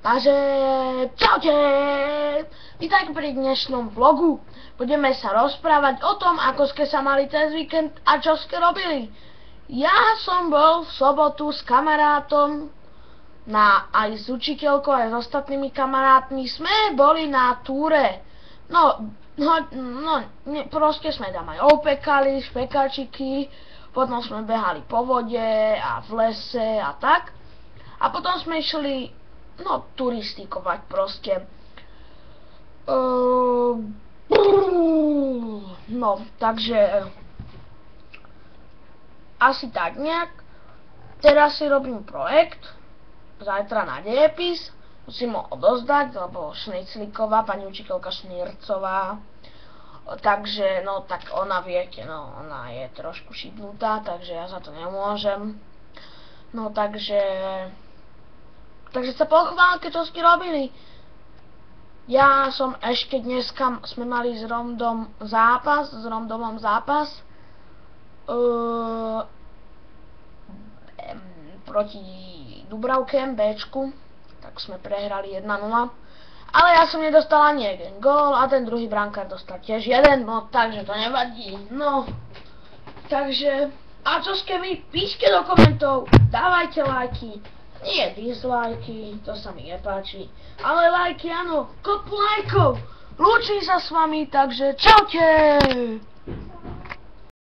Takže čaute! Vítajte pri dnešnom vlogu. Budeme sa rozprávať o tom, ako ste sa mali cez víkend a čo ste robili. Ja som bol v sobotu s kamarátom, aj s učiteľkou, aj s ostatnými kamarátmi. Sme boli na túre. Proste sme tam aj opekali špekačiky, potom sme behali po vode a v lese a tak. A potom sme išli, turistikovať proste. Takže asi tak nejak. Teraz si robím projekt, zajtra na dejepis, musím ho odozdať, lebo Šniclíková, pani učiteľka Šnírcová, takže, tak ona viete, ona je trošku šibnutá, takže ja za to nemôžem. Takže sa pochválke, čo ste robili. Ja som ešte dneska, sme mali s Romdomom zápas proti Dubravke, Bčku, tak sme prehrali 1-0. Ale ja som nedostal ani jeden gól a ten druhý brankár dostal tiež jeden, takže to nevadí. Takže, a čo ste vy? Píšte do komentov, dávajte lajky. Nie dislajky, to sa mi nepáči, ale lajky áno, kopu lajkov. Lúčim sa s vami, takže čaute!